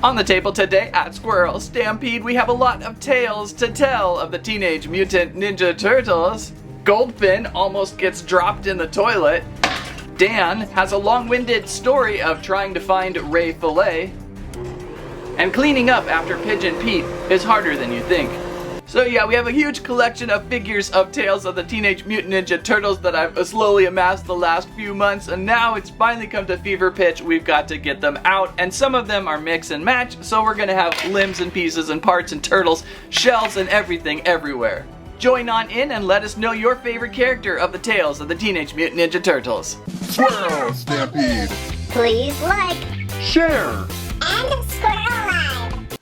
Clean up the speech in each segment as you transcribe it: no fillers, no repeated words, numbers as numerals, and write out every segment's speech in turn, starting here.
On the table today at Squirrel Stampede, we have a lot of tales to tell of the Teenage Mutant Ninja Turtles. Goldfin almost gets dropped in the toilet. Dan has a long-winded story of trying to find Ray Fillet. And cleaning up after Pigeon Pete is harder than you think. So yeah, we have a huge collection of figures of tales of the Teenage Mutant Ninja Turtles that I've slowly amassed the last few months, and now it's finally come to fever pitch. We've got to get them out, and some of them are mix and match, so we're gonna have limbs and pieces and parts and turtles, shells and everything everywhere. Join on in and let us know your favorite character of the tales of the Teenage Mutant Ninja Turtles. Squirrel Stampede! Please like, Share! and Squirrel Live!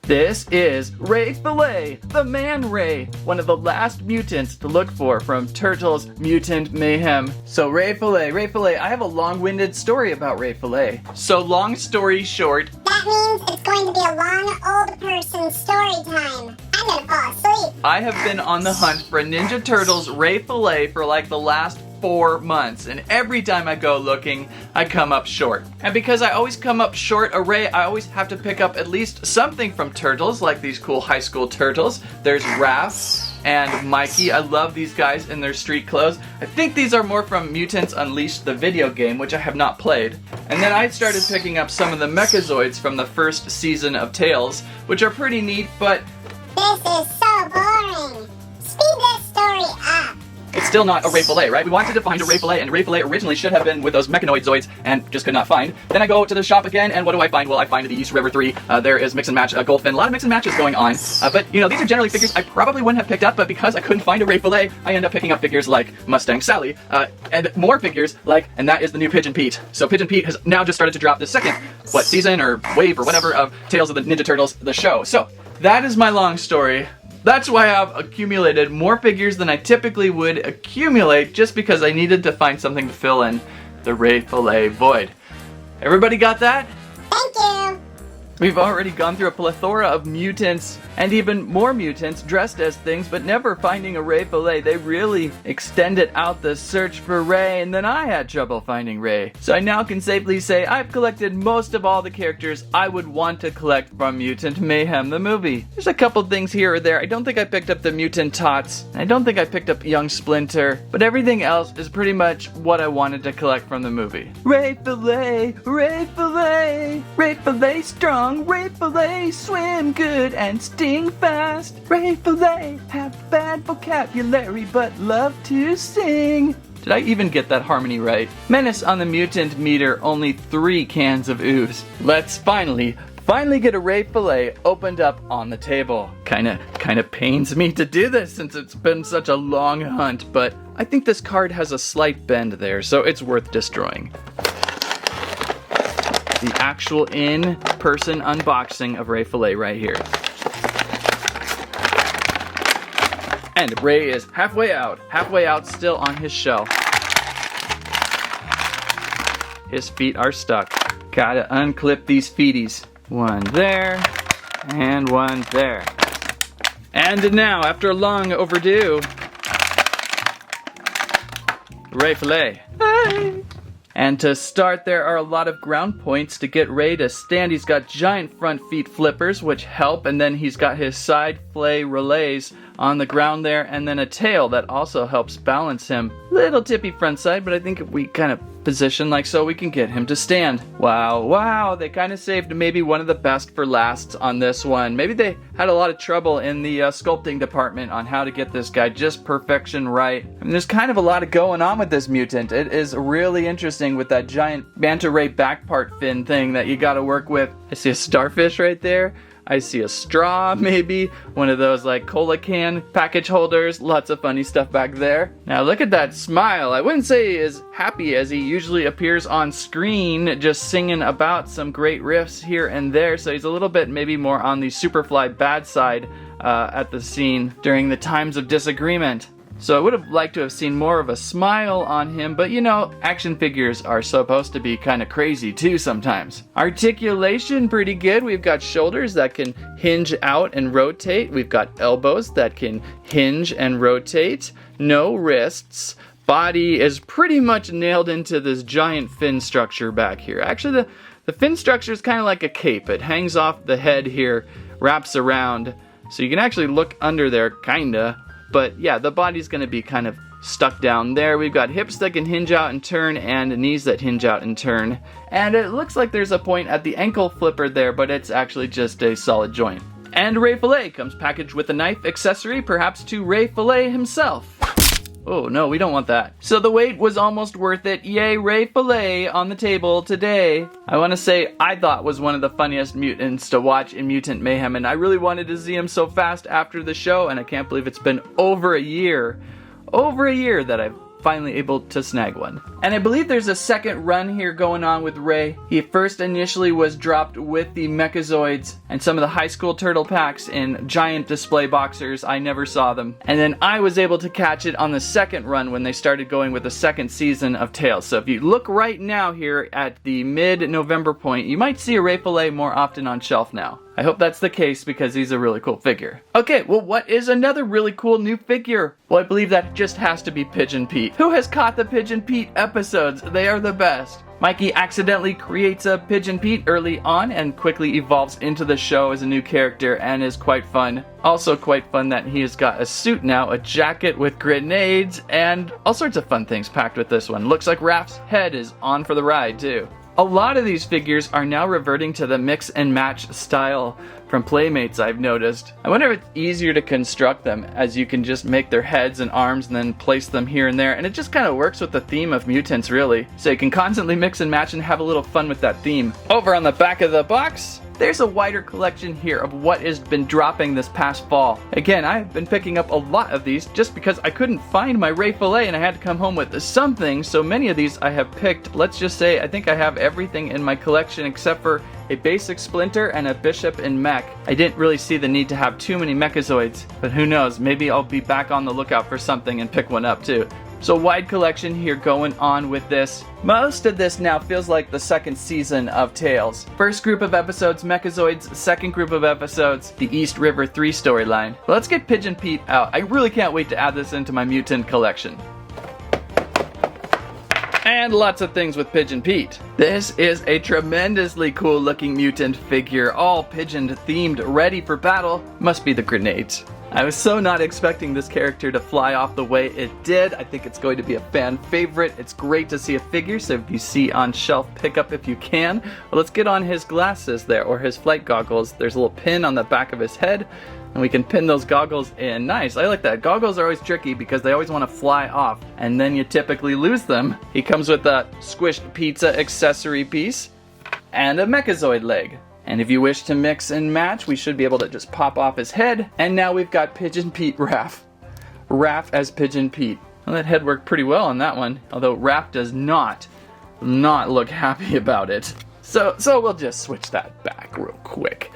This is Ray Fillet, the Man Ray, one of the last mutants to look for from Turtles Mutant Mayhem. So Ray Fillet, I have a long-winded story about Ray Fillet. So long story short, That means it's going to be a long old person story time. I'm gonna fall asleep. I have been on the hunt for a Ninja Turtles Ray Fillet for like the last 4 months, and every time I go looking, I come up short. And because I always come up short a Ray, I always have to pick up at least something from Turtles, like these cool high school turtles. There's Raph and Mikey. I love these guys in their street clothes. I think these are more from Mutants Unleashed, the video game, which I have not played. And then I started picking up some of the Mechazoids from the first season of Tales, which are pretty neat, but This is so boring. Speed this story up. it's still not a Ray Fillet, right? We wanted to find a Ray Fillet, and Ray Fillet originally should have been with those Mechanoid-zoids, and just could not find. Then I go to the shop again, and what do I find? Well, I find the East River 3. There is Mix and Match Goldfin. A lot of Mix and Matches going on. But, you know, these are generally figures I probably wouldn't have picked up, but because I couldn't find a Ray Fillet, I end up picking up figures like Mustang Sally, and more figures like, and that is the new Pigeon Pete. So Pigeon Pete has now just started to drop the second, season or wave or whatever of Tales of the Ninja Turtles, the show. So, that is my long story. That's why I've accumulated more figures than I typically would accumulate, just because I needed to find something to fill in the Ray Fillet void. Everybody got that? Thank you. We've already gone through a plethora of mutants, and even more mutants dressed as things, but never finding a Ray Fillet. They really extended out the search for Ray, and then I had trouble finding Ray. So I now can safely say I've collected most of all the characters I would want to collect from Mutant Mayhem, the movie. There's a couple things here or there. I don't think I picked up the Mutant Tots. I don't think I picked up Young Splinter, but everything else is pretty much what I wanted to collect from the movie. Ray Fillet, Ray Fillet, Ray Fillet strong. Ray Fillet, swim good and sting fast. Ray Fillet, have bad vocabulary but love to sing. Did I even get that harmony right? Menace on the mutant meter, only 3 cans of ooze. Let's finally get a Ray Fillet opened up on the table. Kinda pains me to do this since it's been such a long hunt, but I think this card has a slight bend there, so it's worth destroying. The actual in-person unboxing of Ray Fillet right here. And Ray is halfway out still on his shell. His feet are stuck. Gotta unclip these feeties. One there, and one there. And now, after long overdue, Ray Fillet. Hey! And to start, there are a lot of ground points to get Ray to stand. He's got giant front feet flippers, which help, and then he's got his side flay relays on the ground there, and then a tail that also helps balance him. Little tippy front side, but I think if we kind of position like so, we can get him to stand. Wow, they kind of saved maybe one of the best for last on this one. Maybe they had a lot of trouble in the sculpting department on how to get this guy just perfection right. I mean, there's kind of a lot going on with this mutant. It is really interesting with that giant manta ray back part fin thing that you gotta work with. I see a starfish right there. I see a straw, maybe. One of those like cola can package holders. Lots of funny stuff back there. Now look at that smile. I wouldn't say he is happy as he usually appears on screen, just singing about some great riffs here and there. So he's a little bit maybe more on the Superfly bad side at the scene during the times of disagreement. So I would have liked to have seen more of a smile on him, but you know, action figures are supposed to be kind of crazy too sometimes. Articulation pretty good. We've got shoulders that can hinge out and rotate. We've got elbows that can hinge and rotate. No wrists. Body is pretty much nailed into this giant fin structure back here. Actually, The fin structure is kind of like a cape. It hangs off the head here, wraps around, so you can actually look under there, kinda. But yeah, the body's gonna be kind of stuck down there. We've got hips that can hinge out and turn, and knees that hinge out and turn. And it looks like there's a point at the ankle flipper there, but it's actually just a solid joint. And Ray Fillet comes packaged with a knife accessory, perhaps to Ray Fillet himself. Oh no, we don't want that. So the wait was almost worth it. Yay, Ray Fillet on the table today. I want to say I thought was one of the funniest mutants to watch in Mutant Mayhem, and I really wanted to see him so fast after the show, and I can't believe it's been over a year that I've finally able to snag one. And I believe there's a second run here going on with Ray. He first initially was dropped with the Mechazoids and some of the high school turtle packs in giant display boxers. I never saw them. And then I was able to catch it on the second run when they started going with the second season of Tales. So if you look right now here at the mid-November point, you might see a Ray Fillet more often on shelf now. I hope that's the case because he's a really cool figure. Okay, well, what is another really cool new figure? Well, I believe that just has to be Pigeon Pete. Who has caught the Pigeon Pete episodes? They are the best. Mikey accidentally creates a Pigeon Pete early on and quickly evolves into the show as a new character and is quite fun. Also quite fun that he has got a suit now, a jacket with grenades, and all sorts of fun things packed with this one. Looks like Raph's head is on for the ride too. A lot of these figures are now reverting to the mix and match style from Playmates, I've noticed. I wonder if it's easier to construct them, as you can just make their heads and arms and then place them here and there, and it just kind of works with the theme of mutants, really. So you can constantly mix and match and have a little fun with that theme. Over on the back of the box, there's a wider collection here of what has been dropping this past fall. Again, I've been picking up a lot of these just because I couldn't find my Ray Fillet and I had to come home with something, so many of these I have picked. Let's just say I think I have everything in my collection except for a basic Splinter and a Bishop and Mech. I didn't really see the need to have too many Mechazoids, but who knows, maybe I'll be back on the lookout for something and pick one up too. So wide collection here going on with this. Most of this now feels like the second season of Tales. First group of episodes, Mechazoids. Second group of episodes, the East River 3 storyline. Let's get Pigeon Pete out. I really can't wait to add this into my mutant collection. And lots of things with Pigeon Pete. This is a tremendously cool looking mutant figure, all pigeon themed, ready for battle. Must be the grenades. I was so not expecting this character to fly off the way it did. I think it's going to be a fan favorite. It's great to see a figure, so if you see on shelf, pick up if you can. Well, let's get on his glasses there, or his flight goggles. There's a little pin on the back of his head, and we can pin those goggles in. Nice, I like that. Goggles are always tricky because they always want to fly off, and then you typically lose them. He comes with a squished pizza accessory piece, and a Mechazoid leg. And if you wish to mix and match, we should be able to just pop off his head. And now we've got Pigeon Pete Raph. Raph as Pigeon Pete. Well, that head worked pretty well on that one. Although Raph does not look happy about it. So we'll just switch that back real quick.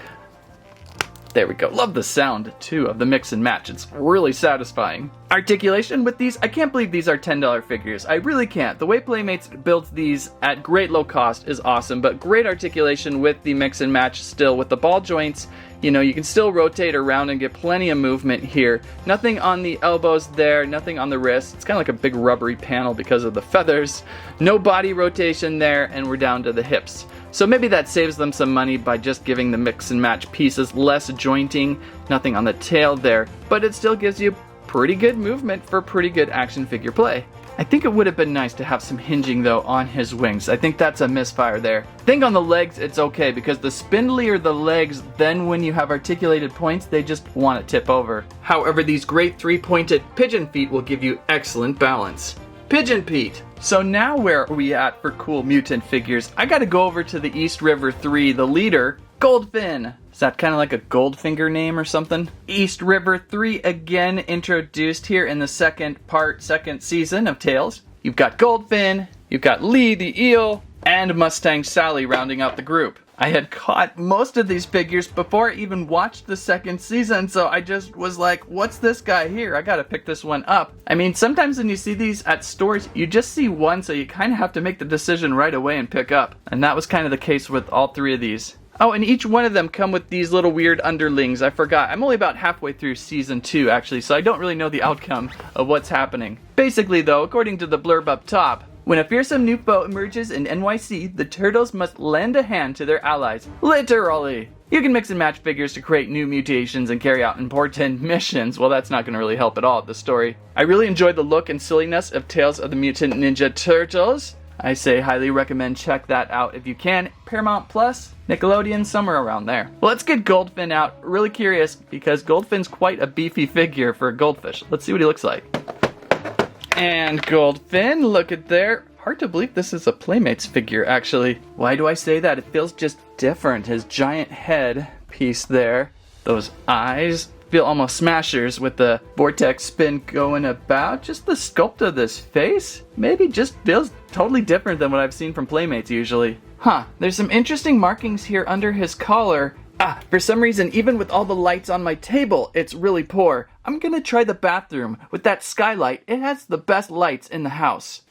There we go. Love the sound, too, of the mix and match. It's really satisfying. Articulation with these, I can't believe these are $10 figures. I really can't. The way Playmates builds these at great low cost is awesome, but great articulation with the mix and match still. With the ball joints, you know, you can still rotate around and get plenty of movement here. Nothing on the elbows there, nothing on the wrists. It's kind of like a big rubbery panel because of the feathers. No body rotation there, and we're down to the hips. So maybe that saves them some money by just giving the mix and match pieces less jointing, nothing on the tail there, but it still gives you pretty good movement for pretty good action figure play. I think it would have been nice to have some hinging though on his wings. I think that's a misfire there. I think on the legs it's okay because the spindlier the legs, then when you have articulated points, they just want to tip over. However, these great three-pointed pigeon feet will give you excellent balance. Pigeon Pete. So now where are we at for cool mutant figures? I gotta go over to the East River 3, the leader, Goldfin. Is that kind of like a Goldfinger name or something? East River 3 again introduced here in the second season of Tales. You've got Goldfin, you've got Lee the Eel, and Mustang Sally rounding out the group. I had caught most of these figures before I even watched the second season, so I just was like, what's this guy here? I gotta pick this one up. I mean, sometimes when you see these at stores, you just see one, so you kind of have to make the decision right away and pick up. And that was kind of the case with all three of these. Oh, and each one of them come with these little weird underlings. I forgot. I'm only about halfway through season 2, actually, so I don't really know the outcome of what's happening. Basically, though, according to the blurb up top, When a fearsome new foe emerges in NYC, the Turtles must lend a hand to their allies. Literally! You can mix and match figures to create new mutations and carry out important missions. Well, that's not going to really help at all at the story. I really enjoyed the look and silliness of Tales of the Mutant Ninja Turtles. I say highly recommend check that out if you can. Paramount Plus, Nickelodeon, somewhere around there. Well, let's get Goldfin out. Really curious because Goldfin's quite a beefy figure for a goldfish. Let's see what he looks like. And Goldfin, look at there. Hard to believe this is a Playmates figure, actually. Why do I say that? It feels just different. His giant head piece there. Those eyes feel almost Smashers with the vortex spin going about. Just the sculpt of this face maybe just feels totally different than what I've seen from Playmates usually. Huh, there's some interesting markings here under his collar. For some reason, even with all the lights on my table, it's really poor. I'm gonna try the bathroom. With that skylight, it has the best lights in the house.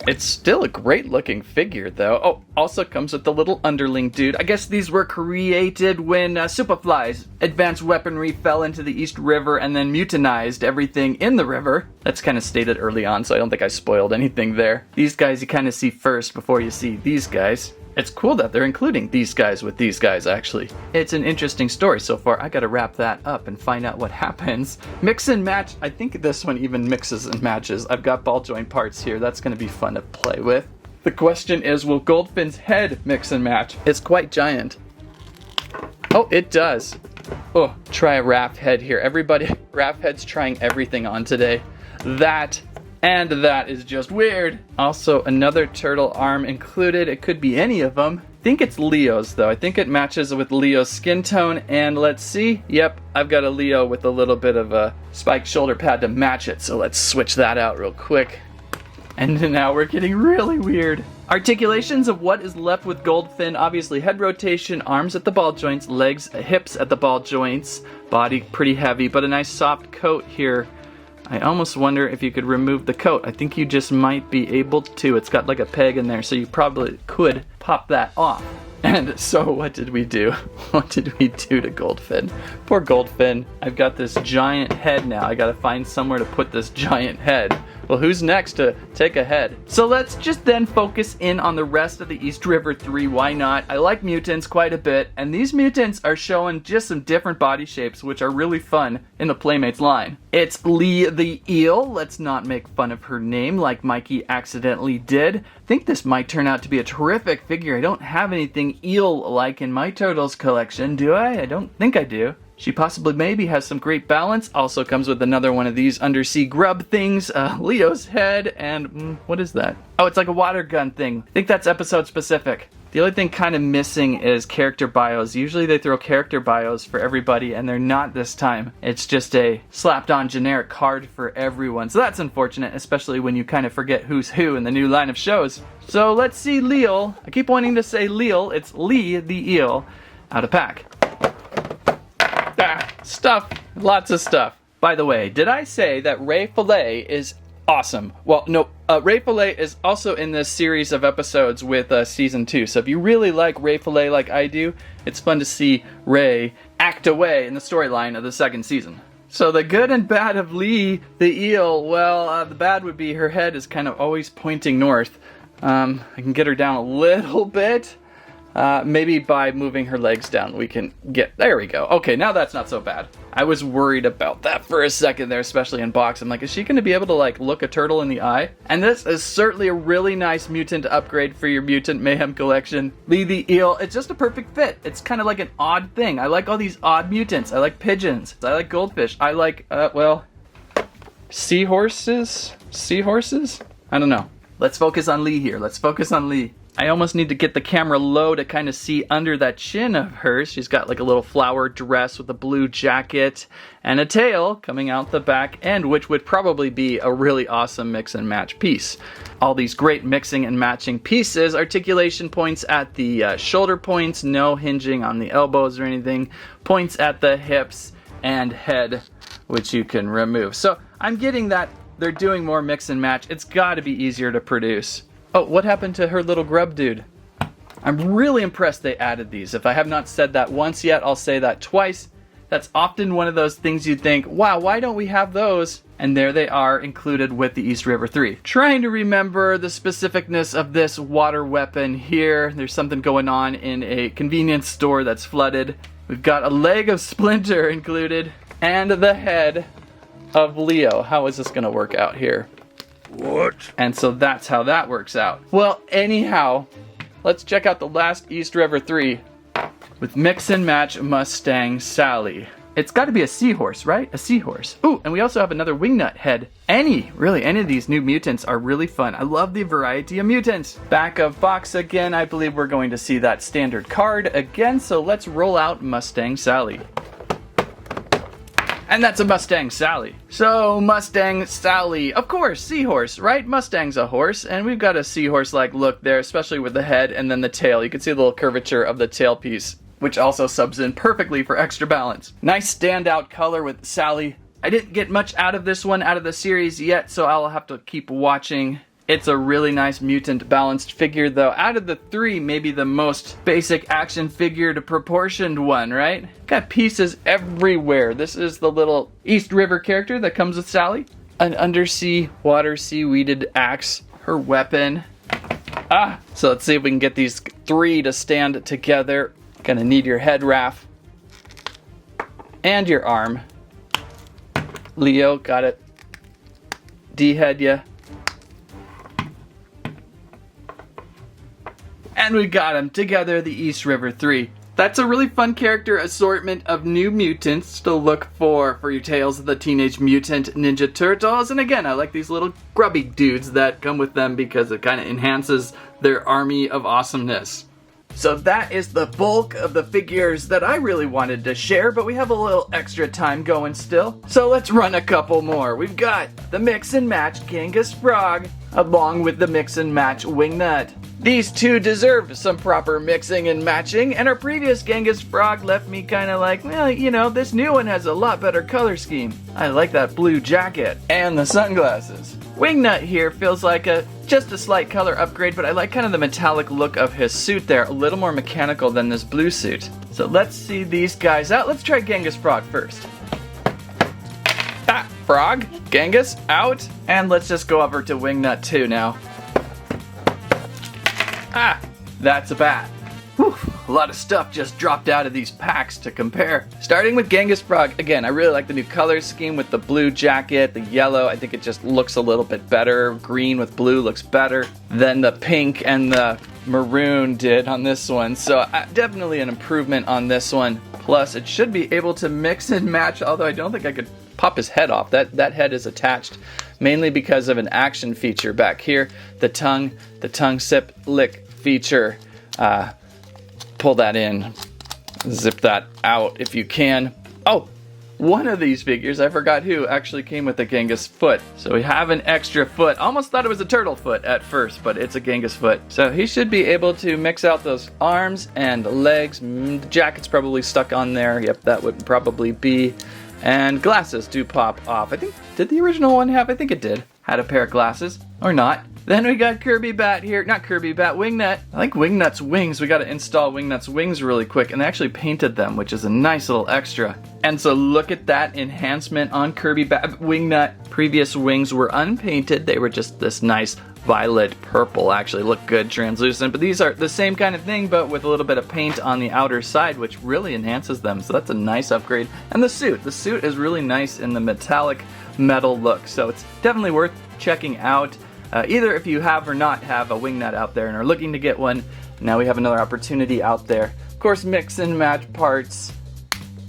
It's still a great looking figure though. Oh, also comes with the little underling dude. I guess these were created when Superfly's advanced weaponry fell into the East River and then mutinized everything in the river. That's kind of stated early on, so I don't think I spoiled anything there. These guys you kind of see first before you see these guys. It's cool that they're including these guys with these guys, actually. It's an interesting story so far. I gotta wrap that up and find out what happens. Mix and match. I think this one even mixes and matches. I've got ball joint parts here. That's gonna be fun to play with. The question is, will Goldfin's head mix and match? It's quite giant. Oh, it does. Oh, try a Raph head here. Everybody, Raph head's trying everything on today. That is just weird. Also, another turtle arm included. It could be any of them. I think it's Leo's though. I think it matches with Leo's skin tone. And let's see. Yep, I've got a Leo with a little bit of a spiked shoulder pad to match it. So let's switch that out real quick. And now we're getting really weird. Articulations of what is left with Goldfin. Obviously head rotation, arms at the ball joints, legs, hips at the ball joints. Body pretty heavy, but a nice soft coat here. I almost wonder if you could remove the coat. I think you just might be able to. It's got like a peg in there, so you probably could pop that off. And so what did we do? What did we do to Goldfin? Poor Goldfin. I've got this giant head now. I gotta find somewhere to put this giant head. Well, who's next to take a head? So let's just then focus in on the rest of the East River 3. Why not? I like mutants quite a bit, and these mutants are showing just some different body shapes, which are really fun in the Playmates line. It's Lee the Eel. Let's not make fun of her name like Mikey accidentally did. I think this might turn out to be a terrific figure. I don't have anything eel-like in my Turtles collection, do I? I don't think I do. She possibly maybe has some great balance. Also comes with another one of these undersea grub things, Leo's head, and what is that? Oh, it's like a water gun thing. I think that's episode specific. The only thing kind of missing is character bios. Usually they throw character bios for everybody, and they're not this time. It's just a slapped on generic card for everyone. So that's unfortunate, especially when you kind of forget who's who in the new line of shows. So let's see Leo. I keep wanting to say Leel. It's Lee the Eel out of pack. Stuff. Lots of stuff. By the way, did I say that Ray Fillet is awesome? Well, no. Ray Fillet is also in this series of episodes with Season 2. So if you really like Ray Fillet like I do, it's fun to see Ray act away in the storyline of the second season. So the good and bad of Lee the Eel, well, the bad would be her head is kind of always pointing north. I can get her down a little bit. Maybe by moving her legs down we can get, there we go. Okay, now that's not so bad. I was worried about that for a second there, especially in box. I'm like, is she going to be able to like look a turtle in the eye? And this is certainly a really nice mutant upgrade for your Mutant Mayhem collection. Lee the Eel, it's just a perfect fit. It's kind of like an odd thing. I like all these odd mutants. I like pigeons. I like goldfish. I like, seahorses? Seahorses? I don't know. Let's focus on Lee here. Let's focus on Lee. I almost need to get the camera low to kind of see under that chin of hers. She's got like a little flower dress with a blue jacket and a tail coming out the back end, which would probably be a really awesome mix and match piece. All these great mixing and matching pieces, articulation points at the shoulder points, no hinging on the elbows or anything, points at the hips and head, which you can remove. So I'm getting that they're doing more mix and match. It's got to be easier to produce. Oh, what happened to her little grub dude? I'm really impressed they added these. If I have not said that once yet, I'll say that twice. That's often one of those things you think, wow, why don't we have those? And there they are, included with the East River 3. Trying to remember the specificness of this water weapon here. There's something going on in a convenience store that's flooded. We've got a leg of Splinter included, and the head of Leo. How is this gonna work out here? What? And so that's how that works out. Well, anyhow, let's check out the last East River 3 with Mix and Match Mustang Sally. It's got to be a seahorse, right? A seahorse. Ooh, and we also have another Wingnut head. Any of these new mutants are really fun. I love the variety of mutants. Back of box again, I believe we're going to see that standard card again, so let's roll out Mustang Sally. And that's a Mustang Sally. So, Mustang Sally, of course, seahorse, right? Mustang's a horse, and we've got a seahorse-like look there, especially with the head and then the tail. You can see the little curvature of the tail piece, which also subs in perfectly for extra balance. Nice standout color with Sally. I didn't get much out of this one out of the series yet, so I'll have to keep watching. It's a really nice mutant balanced figure though. Out of the three, maybe the most basic action figure to proportioned one, right? Got pieces everywhere. This is the little East River character that comes with Sally. An undersea water seaweeded axe, her weapon. So let's see if we can get these three to stand together. Gonna need your head, Raph. And your arm. Leo, got it. D-head ya. And we got them together, the East River 3. That's a really fun character assortment of new mutants to look for your tales of the Teenage Mutant Ninja Turtles. And again, I like these little grubby dudes that come with them because it kind of enhances their army of awesomeness. So that is the bulk of the figures that I really wanted to share, but we have a little extra time going still. So let's run a couple more. We've got the Mix and Match Genghis Frog, along with the Mix and Match Wingnut. These two deserve some proper mixing and matching, and our previous Genghis Frog left me kind of like, well, you know, this new one has a lot better color scheme. I like that blue jacket and the sunglasses. Wingnut here feels like just a slight color upgrade, but I like kind of the metallic look of his suit there, a little more mechanical than this blue suit. So let's see these guys out. Let's try Genghis Frog first. Frog, Genghis, out. And let's just go over to Wingnut 2 now. That's a bat. Whew, a lot of stuff just dropped out of these packs to compare. Starting with Genghis Frog, again, I really like the new color scheme with the blue jacket, the yellow. I think it just looks a little bit better. Green with blue looks better than the pink and the maroon did on this one. So definitely an improvement on this one. Plus, it should be able to mix and match, although I don't think I could pop his head off. That head is attached mainly because of an action feature back here. The tongue sip lick feature. Pull that in, zip that out if you can. Oh, one of these figures, I forgot who, actually came with a Genghis foot. So we have an extra foot. Almost thought it was a turtle foot at first, but it's a Genghis foot. So he should be able to mix out those arms and legs. The jacket's probably stuck on there. Yep, that would probably be. And glasses do pop off. I think, did the original one have? I think it did. Had a pair of glasses, or not. Then we got Kirby Bat here, not Kirby Bat, Wingnut. I like Wingnut's wings. We gotta install Wingnut's wings really quick, and they actually painted them, which is a nice little extra. And so look at that enhancement on Kirby Bat. Wingnut, previous wings were unpainted. They were just this nice violet purple, actually look good, translucent. But these are the same kind of thing, but with a little bit of paint on the outer side, which really enhances them. So that's a nice upgrade. And the suit is really nice in the metallic metal look. So it's definitely worth checking out. Either if you have or not have a Wingnut out there and are looking to get one, now we have another opportunity out there. Of course, mix and match parts.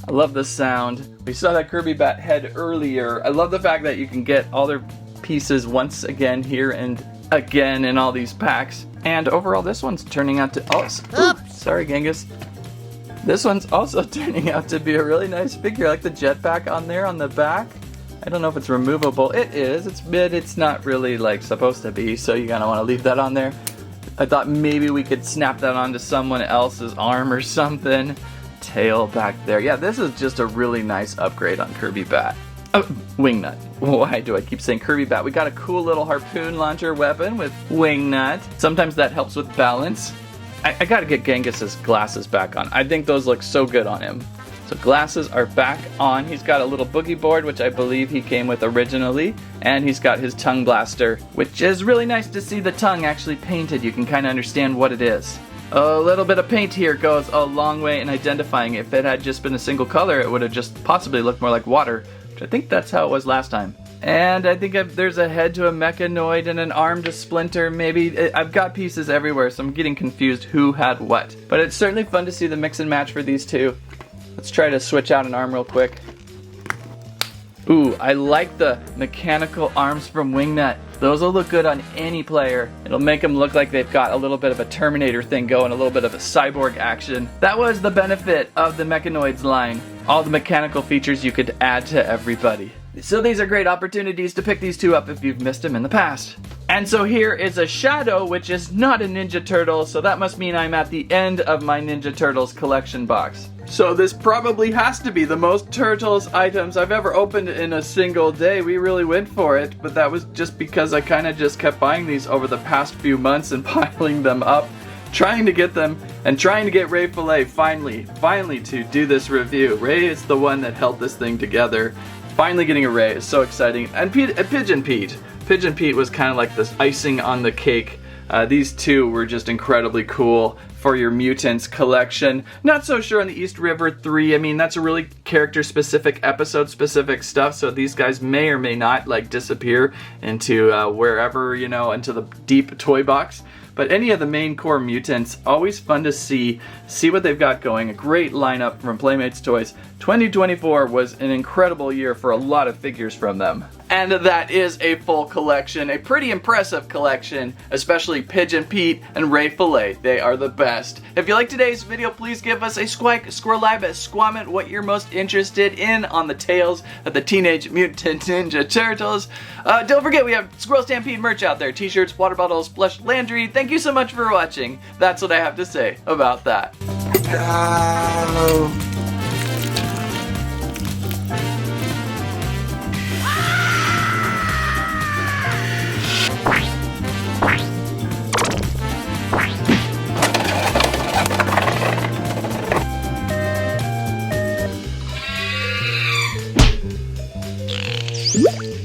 I love the sound. We saw that Kirby Bat head earlier. I love the fact that you can get all their pieces once again here and again in all these packs. And overall, this one's turning out to... sorry, Genghis. This one's also turning out to be a really nice figure. I like the jetpack on there on the back. I don't know if it's removable. It is. It's not really like supposed to be, so you gotta want to leave that on there. I thought maybe we could snap that onto someone else's arm or something. Tail back there. Yeah, this is just a really nice upgrade on Kirby Bat. Oh, Wingnut. Why do I keep saying Kirby Bat? We got a cool little harpoon launcher weapon with Wingnut. Sometimes that helps with balance. I gotta get Genghis's glasses back on. I think those look so good on him. So glasses are back on. He's got a little boogie board, which I believe he came with originally. And he's got his tongue blaster, which is really nice to see the tongue actually painted. You can kind of understand what it is. A little bit of paint here goes a long way in identifying. If it had just been a single color, it would have just possibly looked more like water, which I think that's how it was last time. And I think there's a head to a mechanoid and an arm to Splinter. Maybe I've got pieces everywhere, so I'm getting confused who had what. But it's certainly fun to see the mix and match for these two. Let's try to switch out an arm real quick. Ooh, I like the mechanical arms from Wingnut. Those will look good on any player. It'll make them look like they've got a little bit of a Terminator thing going, a little bit of a cyborg action. That was the benefit of the Mechanoids line. All the mechanical features you could add to everybody. So these are great opportunities to pick these two up if you've missed them in the past. And so here is a Shadow, which is not a Ninja Turtle, so that must mean I'm at the end of my Ninja Turtles collection box. So this probably has to be the most Turtles items I've ever opened in a single day. We really went for it, but that was just because I kind of just kept buying these over the past few months and piling them up, trying to get them, and trying to get Ray Fillet finally to do this review. Ray is the one that held this thing together. Finally getting a Ray is so exciting. And Pigeon Pete. Pigeon Pete was kind of like this icing on the cake. These two were just incredibly cool for your Mutants collection. Not so sure on the East River 3. I mean, that's a really character-specific, episode-specific stuff, so these guys may or may not, like, disappear into wherever, you know, into the deep toy box. But any of the main core Mutants, always fun to see what they've got going. A great lineup from Playmates Toys. 2024 was an incredible year for a lot of figures from them. And that is a full collection, a pretty impressive collection, especially Pigeon Pete and Ray Fillet. They are the best. If you like today's video, please give us a squirrel what you're most interested in on the tales of the Teenage Mutant Ninja Turtles. Don't forget, we have Squirrel Stampede merch out there. T-shirts, water bottles, plush landry. Thank you so much for watching. That's what I have to say about that. Woo!